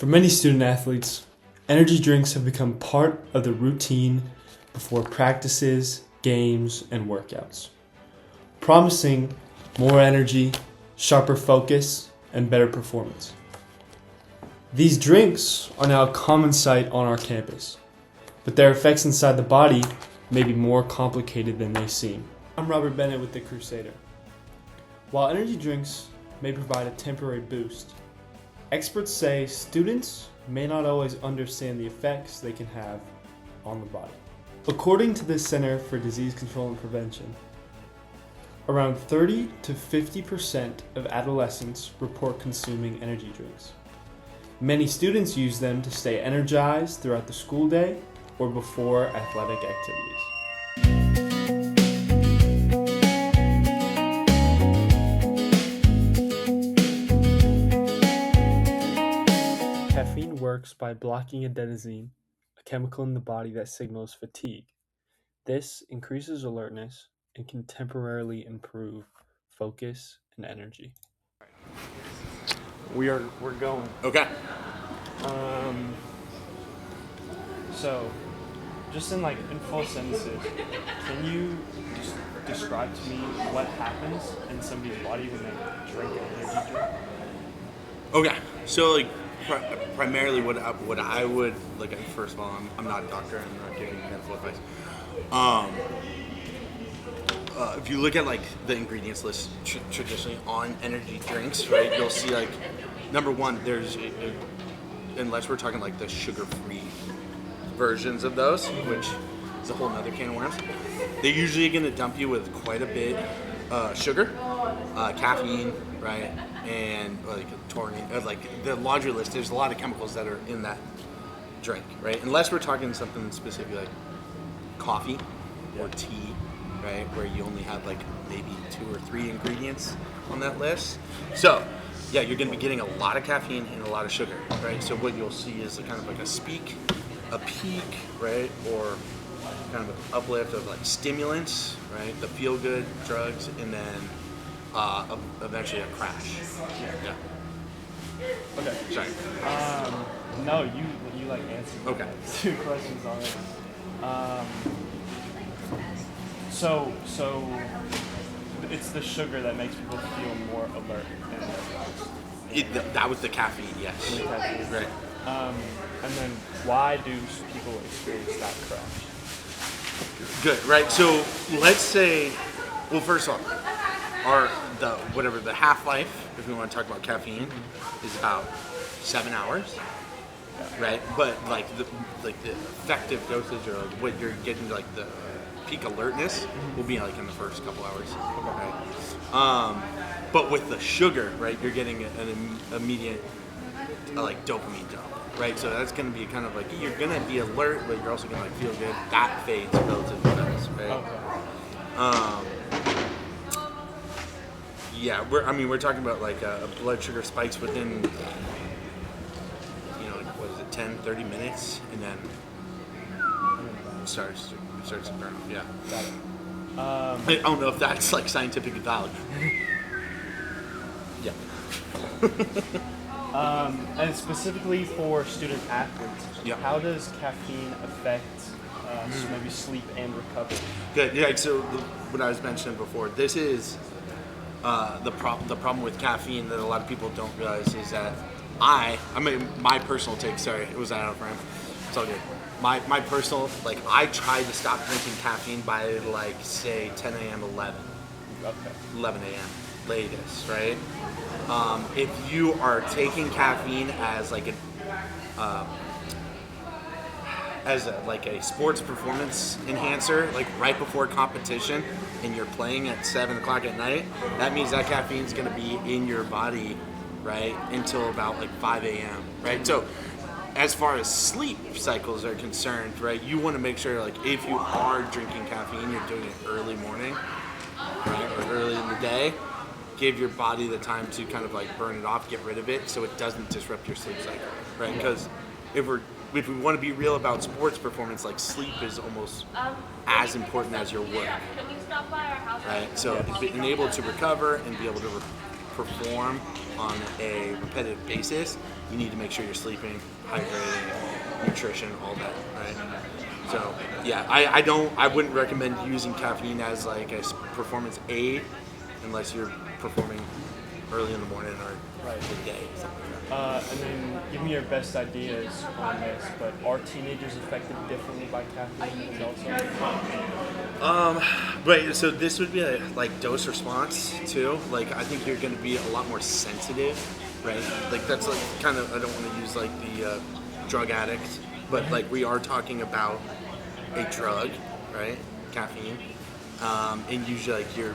For many student athletes, energy drinks have become part of the routine before practices, games, and workouts, promising more energy, sharper focus, and better performance. These drinks are now a common sight on our campus, but their effects inside the body may be more complicated than they seem. I'm Robert Bennett with The Crusader. While energy drinks may provide a temporary boost, experts say students may not always understand the effects they can have on the body. According to the Center for Disease Control and Prevention, around 30 to 50% of adolescents report consuming energy drinks. Many students use them to stay energized throughout the school day or before athletic activities. Caffeine works by blocking adenosine, a chemical in the body that signals fatigue. This increases alertness and can temporarily improve focus and energy. We're going. Okay. So, just in full sentences, can you just describe to me what happens in somebody's body when they drink an energy drink? Okay. So primarily what I would first of all, I'm not a doctor, I'm not giving medical advice. If you look at the ingredients list traditionally on energy drinks, right, you'll see number one, there's unless we're talking the sugar-free versions of those, which is a whole nother can of worms, they're usually going to dump you with quite a bit sugar, caffeine, right, and taurine, the laundry list. There's a lot of chemicals that are in that drink, right? Unless we're talking something specific like coffee or tea, right, where you only have maybe 2 or 3 ingredients on that list. So yeah, you're going to be getting a lot of caffeine and a lot of sugar, right? So what you'll see is kind of a peak, right, or kind of an uplift of stimulants, right, the feel-good drugs, and then eventually a crash. Yeah. Okay. Sorry. No, you answered. Okay. 2 questions on it. So it's the sugar that makes people feel more alert and energized. That was the caffeine, yes. Right. And then why do people experience that crash? Good, right? So let's say, well, first off, the half-life, if we want to talk about caffeine, is about 7 hours, right? But the effective dosage, or what you're getting, the peak alertness, will be in the first couple hours, right? But with the sugar, right, you're getting an immediate dopamine dump. Right, so that's going to be kind of you're going to be alert, but you're also going to feel good. That fades relatively fast, right? Okay. Yeah, we're talking about blood sugar spikes within, 10, 30 minutes, and then it starts to burn off. Yeah. Got it. I don't know if that's scientifically valid. Yeah. And specifically for student athletes, how does caffeine affect maybe sleep and recovery? Good. Yeah. So what I was mentioning before, this is the problem with caffeine that a lot of people don't realize is that my personal take. Sorry, it was out of frame. It's all good. My personal I tried to stop drinking caffeine by say 10 a.m. 11 a.m. latest, right? If you are taking caffeine as a sports performance enhancer, right before competition, and you're playing at 7 o'clock at night, that means that caffeine's going to be in your body, right, until about 5 a.m. right? So as far as sleep cycles are concerned, right, you want to make sure if you are drinking caffeine, you're doing it early morning, right, or early in the day. Give your body the time to kind of burn it off, get rid of it, so it doesn't disrupt your sleep cycle, right? Because if we want to be real about sports performance, sleep is almost as important as your work, right? So being able to recover and be able to perform on a repetitive basis, you need to make sure you're sleeping, hydrating, nutrition, all that, right? So yeah, I wouldn't recommend using caffeine as like a performance aid unless you're performing early in the morning or midday. And then give me your best ideas on this, but are teenagers affected differently by caffeine than adults? Right, so this would be a like dose response too. Like I think you're going to be a lot more sensitive, right? Like that's like kind of, I don't want to use like the drug addict, but like we are talking about a drug, right? Caffeine, and usually like your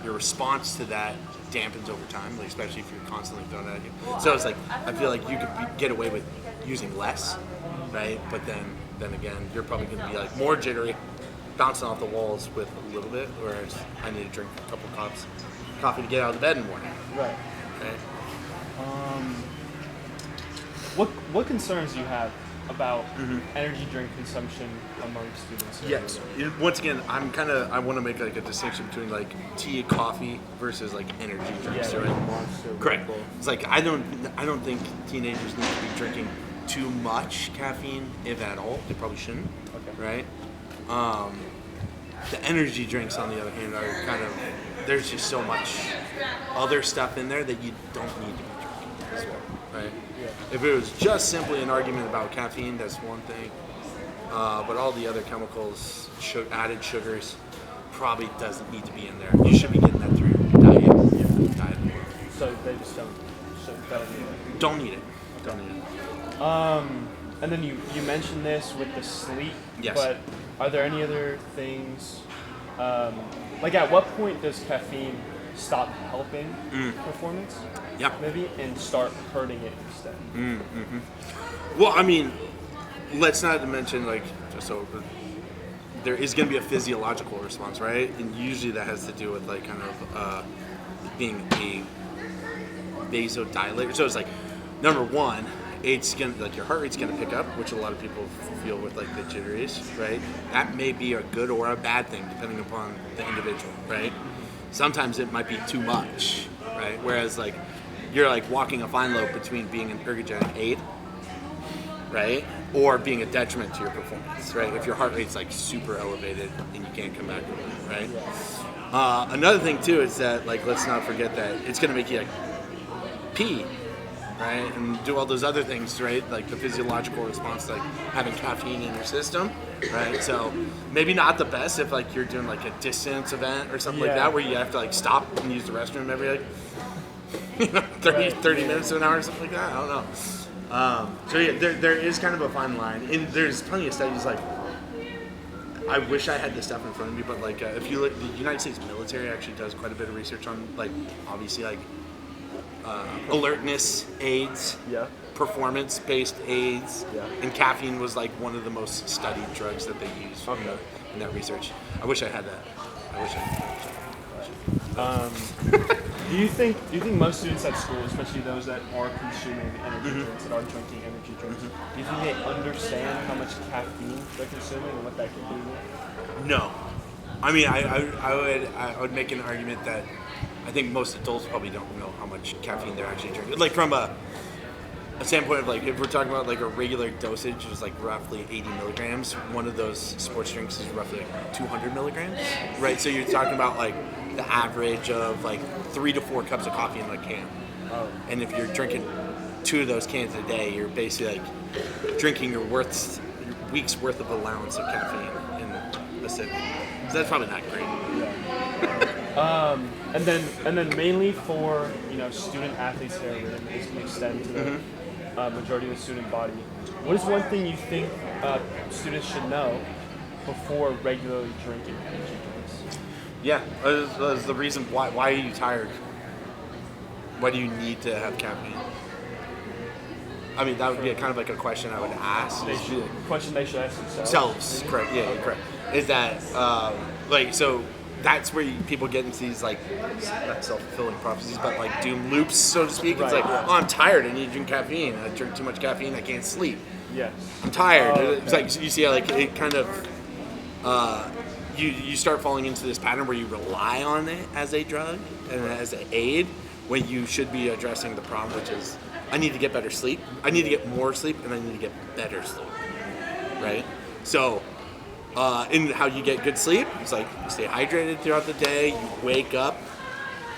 response to that dampens over time, like especially if you're constantly throwing it at you. So it's like I feel like you could get away with using less, right? But then again, you're probably going to be like more jittery, bouncing off the walls with a little bit, whereas I need to drink a couple cups of coffee to get out of bed in the morning. Right. What concerns do you have about energy drink consumption among students? Yes. Once again, I want to make like a distinction between like tea, coffee versus like energy drinks. Yeah, right? like Monster, Correct. Red Bull. It's like I don't think teenagers need to be drinking too much caffeine, if at all. They probably shouldn't. Okay. Right. The energy drinks, on the other hand, are kind of, there's just so much other stuff in there that you don't need to be drinking as well, right? Yeah. If it was just simply an argument about caffeine, that's one thing. But all the other chemicals, added sugars, probably doesn't need to be in there. You should be getting that through diet. Yeah. Diet. So they just don't need it. Don't need it. Don't need it. And then you mentioned this with the sleep. Yes. But are there any other things? Like at what point does caffeine stop helping performance? Yeah. Maybe, and start hurting it instead. Well, I mean, let's not mention like just so there is going to be a physiological response, right? And usually that has to do with like kind of being a vasodilator. So it's like number one, it's gonna like your heart rate's gonna pick up, which a lot of people feel with like the jitteries, right? That may be a good or a bad thing depending upon the individual, right? Sometimes it might be too much, right? Whereas like you're like walking a fine line between being an ergogenic aid, right, or being a detriment to your performance, right? If your heart rate's like super elevated and you can't come back from it, right? Another thing too is that like let's not forget that it's gonna make you like pee, right, and do all those other things, right? Like the physiological response, like having caffeine in your system, right? So maybe not the best if like you're doing like a distance event or something like that, where you have to like stop and use the restroom every like 30 minutes to an hour or something like that. I don't know. So yeah, there is kind of a fine line, and there's plenty of studies like. I wish I had this stuff in front of me, but like if you look, the United States military actually does quite a bit of research on like obviously like alertness aids, performance-based aids, and caffeine was like one of the most studied drugs that they used in that research. I wish I had that. I wish I had that. Do you think most students at school, especially those that are consuming energy drinks, that are drinking energy drinks, do you think they understand how much caffeine they're consuming and what that can do? No. I mean, I would make an argument that I think most adults probably don't know how much caffeine they're actually drinking. Like from a standpoint of like, if we're talking about like a regular dosage is like roughly 80 milligrams, one of those sports drinks is roughly like 200 milligrams, right? So you're talking about like the average of like 3 to 4 cups of coffee in a can. And if you're drinking 2 of those cans a day, you're basically like drinking your week's worth of allowance of caffeine in a sitting. So that's probably not great. And then mainly for student athletes here, and this can extend to the majority of the student body. What is one thing you think students should know before regularly drinking energy drinks? Yeah, that's the reason why are you tired? Why do you need to have caffeine? I mean, that would be a kind of like a question I would ask. Question they should ask themselves. Correct. Yeah, correct. Is that like so? That's where people get into these like not self-fulfilling prophecies, but like doom loops, so to speak. It's like, oh, I'm tired. I need to drink caffeine. I drink too much caffeine. I can't sleep. Yes. I'm tired. It's like you see how like it kind of you start falling into this pattern where you rely on it as a drug and as an aid, when you should be addressing the problem, which is I need to get better sleep, I need to get more sleep, and I need to get better sleep, right? So in how you get good sleep, it's like you stay hydrated throughout the day, you wake up,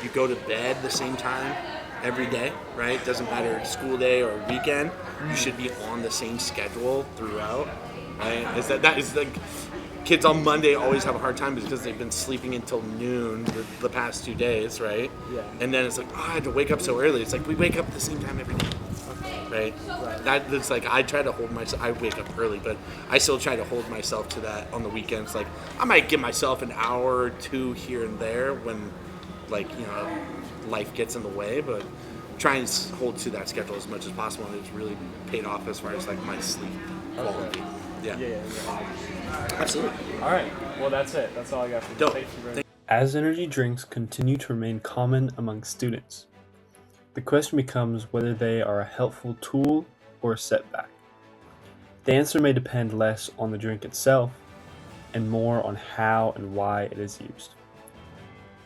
you go to bed the same time every day, right? Doesn't matter school day or weekend, you should be on the same schedule throughout, right? That is like kids on Monday always have a hard time because they've been sleeping until noon the past 2 days, right? Yeah. And then it's like, I had to wake up so early. It's like we wake up at the same time every day, right? That's like I try to hold myself. I wake up early, but I still try to hold myself to that on the weekends. Like I might give myself an hour or two here and there when, like life gets in the way, but try and hold to that schedule as much as possible, and it's really paid off as far as like my sleep quality. Yeah. Absolutely. All right. Well, that's it. That's all I got for you. Dope. Thank you very much. As energy drinks continue to remain common among students, the question becomes whether they are a helpful tool or a setback. The answer may depend less on the drink itself and more on how and why it is used.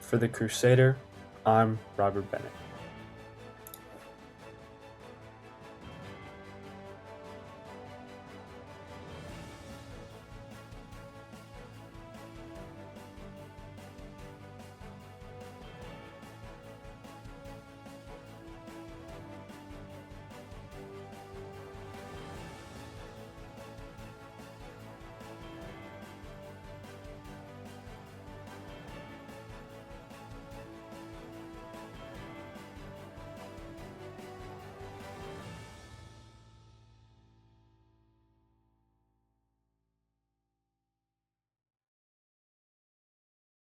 For the Crusader, I'm Robert Bennett.